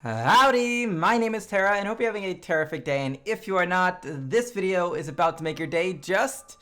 Howdy, my name is Tara and hope you're having a terrific day, and if you are not, this video is about to make your day just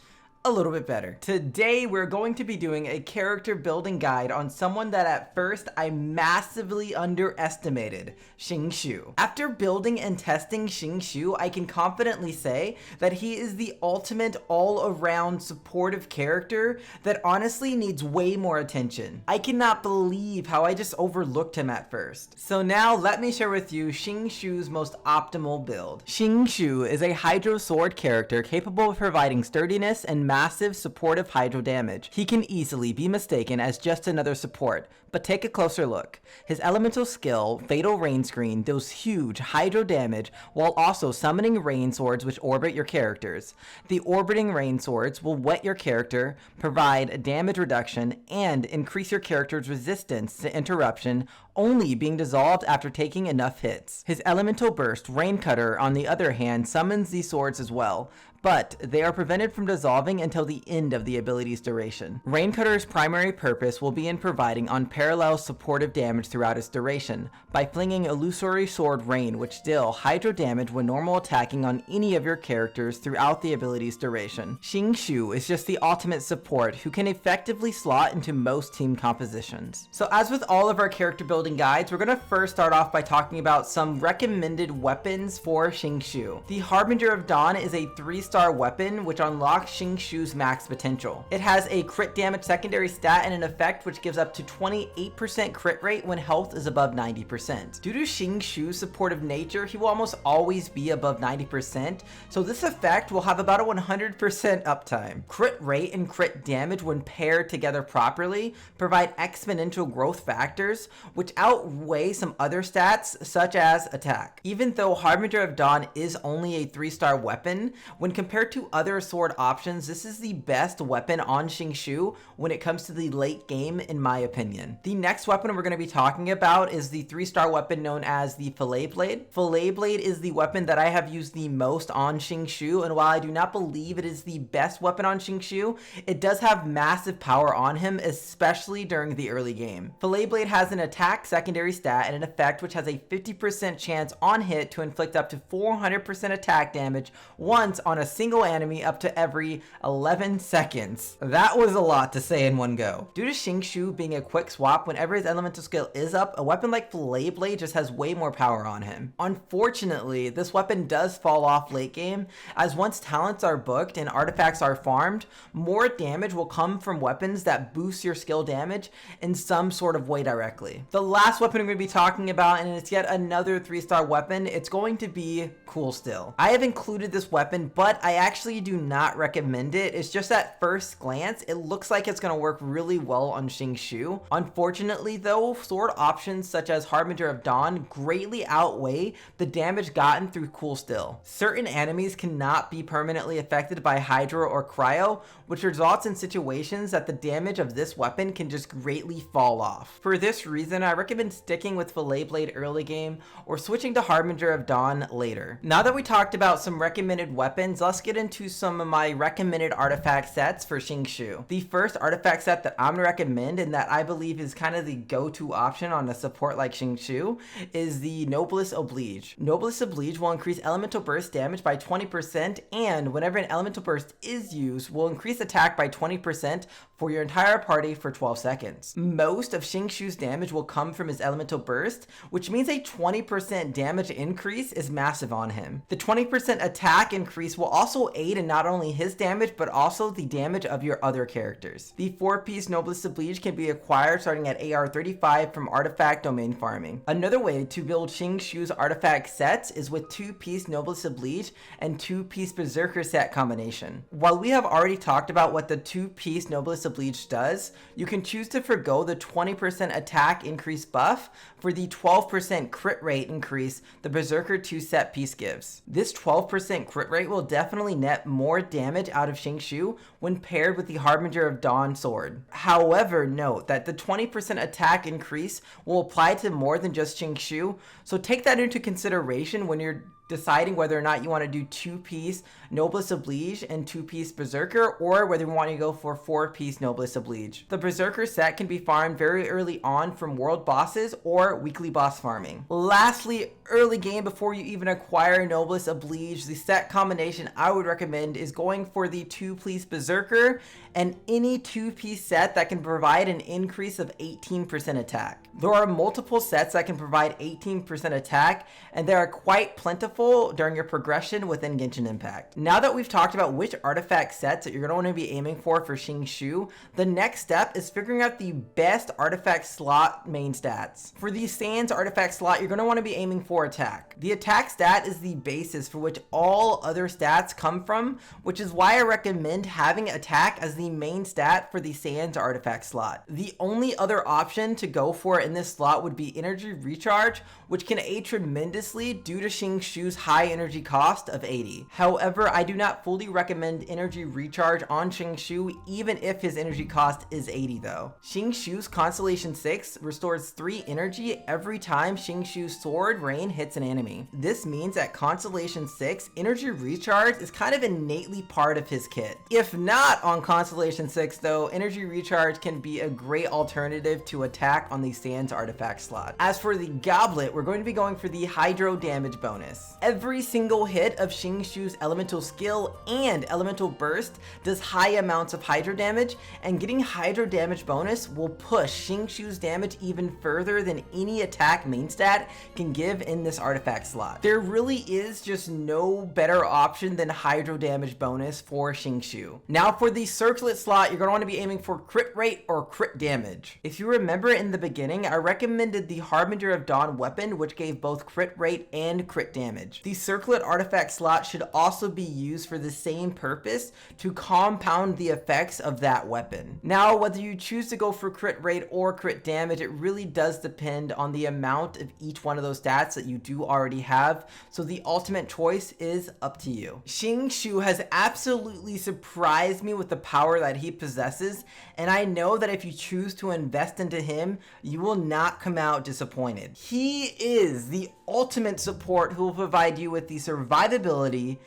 a little bit better. Today we're going to be doing a character building guide on someone that at first I massively underestimated, Xingqiu. After building and testing Xingqiu, I can confidently say that he is the ultimate all-around supportive character that honestly needs way more attention. I cannot believe how I just overlooked him at first. So now let me share with you Xingqiu's most optimal build. Xingqiu is a Hydro Sword character capable of providing sturdiness and massive supportive hydro damage. He can easily be mistaken as just another support, but take a closer look. His elemental skill, Fatal Rain Screen, deals huge hydro damage while also summoning rain swords which orbit your characters. The orbiting rain swords will wet your character, provide damage reduction, and increase your character's resistance to interruption, only being dissolved after taking enough hits. His elemental burst, Rain Cutter, on the other hand, summons these swords as well, but they are prevented from dissolving until the end of the ability's duration. Rain Cutter's primary purpose will be in providing unparalleled supportive damage throughout its duration, by flinging Illusory Sword Rain, which deal hydro damage when normal attacking on any of your characters throughout the ability's duration. Xingqiu is just the ultimate support who can effectively slot into most team compositions. So as with all of our character building guides, we're going to first start off by talking about some recommended weapons for Xingqiu. The Harbinger of Dawn is a 3-star weapon which unlocks Xingqiu's max potential. It has a crit damage secondary stat and an effect which gives up to 28% crit rate when health is above 90%. Due to Xingqiu's supportive nature, he will almost always be above 90%, so this effect will have about a 100% uptime. Crit rate and crit damage when paired together properly provide exponential growth factors which outweigh some other stats such as attack. Even though Harbinger of Dawn is only a 3-star weapon, when compared to other sword options, this is the best weapon on Xingqiu when it comes to the late game in my opinion. The next weapon we're going to be talking about is the 3-star weapon known as the Fillet Blade. Fillet Blade is the weapon that I have used the most on Xingqiu, and while I do not believe it is the best weapon on Xingqiu, it does have massive power on him, especially during the early game. Fillet Blade has an attack secondary stat and an effect which has a 50% chance on hit to inflict up to 400% attack damage once on a single enemy up to every 11 seconds. That was a lot to say in one go. Due to Xingqiu being a quick swap, whenever his elemental skill is up, a weapon like Fillet Blade just has way more power on him. Unfortunately, this weapon does fall off late game, as once talents are booked and artifacts are farmed, more damage will come from weapons that boost your skill damage in some sort of way directly. The last weapon we're going to be talking about, and it's yet another 3-star weapon, it's going to be Cool Still. I have included this weapon, but I actually do not recommend it. It's just at first glance, it looks like it's going to work really well on Xingqiu. Unfortunately though, sword options such as Harbinger of Dawn greatly outweigh the damage gotten through Cool Still. Certain enemies cannot be permanently affected by Hydro or Cryo, which results in situations that the damage of this weapon can just greatly fall off. For this reason, I recommend sticking with Fillet Blade early game or switching to Harbinger of Dawn later. Now that we talked about some recommended weapons, let's get into some of my recommended artifact sets for Xingqiu. The first artifact set that I'm going to recommend, and that I believe is kind of the go-to option on a support like Xingqiu, is the Noblesse Oblige. Noblesse Oblige will increase elemental burst damage by 20%, and whenever an elemental burst is used, will increase attack by 20% for your entire party for 12 seconds. Most of Xingqiu's damage will come from his elemental burst, which means a 20% damage increase is massive on him. The 20% attack increase will also aid in not only his damage, but also the damage of your other characters. The 4-piece Noblesse Oblige can be acquired starting at AR 35 from artifact domain farming. Another way to build Xingqiu's artifact sets is with 2-piece Noblesse Oblige and 2-piece Berserker set combination. While we have already talked about what the 2-piece Noblesse Oblige does, you can choose to forgo the 20% attack increase buff for the 12% crit rate increase the Berserker 2 set piece gives. This 12% crit rate will definitely net more damage out of Xingqiu when paired with the Harbinger of Dawn sword. However, note that the 20% attack increase will apply to more than just Xingqiu, so take that into consideration when you're deciding whether or not you want to do 2-piece Noblesse Oblige and 2-piece Berserker, or whether you want to go for 4-piece Noblesse Oblige. The Berserker set can be farmed very early on from world bosses or weekly boss farming. Lastly, early game before you even acquire Noblesse Oblige, the set combination I would recommend is going for the 2-piece Berserker and any 2-piece set that can provide an increase of 18% attack. There are multiple sets that can provide 18% attack, and they are quite plentiful during your progression within Genshin Impact. Now that we've talked about which artifact sets that you're going to want to be aiming for Xingqiu, the next step is figuring out the best artifact slot main stats. For the Sans artifact slot, you're going to want to be aiming for attack. The attack stat is the basis for which all other stats come from, which is why I recommend having attack as the main stat for the Sans artifact slot. The only other option to go for in this slot would be energy recharge, which can aid tremendously due to Xingqiu's high energy cost of 80. However, I do not fully recommend energy recharge on Xingqiu even if his energy cost is 80 though. Xingqiu's Constellation 6 restores 3 energy every time Xingqiu's sword rain hits an enemy. This means at Constellation 6, energy recharge is kind of innately part of his kit. If not on Constellation 6 though, energy recharge can be a great alternative to attack on the Sans artifact slot. As for the Goblet, we're going to be going for the Hydro damage bonus. Every single hit of Xingqiu's elemental skill and elemental burst does high amounts of Hydro damage, and getting Hydro damage bonus will push Xingqiu's damage even further than any attack main stat can give in this artifact slot. There really is just no better option than Hydro damage bonus for Xingqiu. Now for the circlet slot, you're going to want to be aiming for crit rate or crit damage. If you remember in the beginning, I recommended the Harbinger of Dawn weapon, which gave both crit rate and crit damage. The circlet artifact slot should also be used for the same purpose to compound the effects of that weapon. Now, whether you choose to go for crit rate or crit damage, it really does depend on the amount of each one of those stats that you do already have, so the ultimate choice is up to you. Xingqiu has absolutely surprised me with the power that he possesses, and I know that if you choose to invest into him, you will not come out disappointed. He is the ultimate support who will provide you with the survivability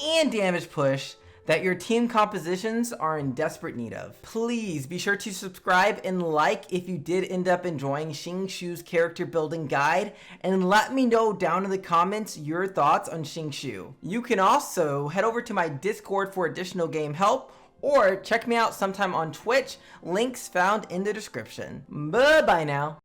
and damage push that your team compositions are in desperate need of. Please be sure to subscribe and like if you did end up enjoying Xingqiu's character building guide, and let me know down in the comments your thoughts on Xingqiu. You can also head over to my Discord for additional game help, or check me out sometime on Twitch, links found in the description. Buh bye now.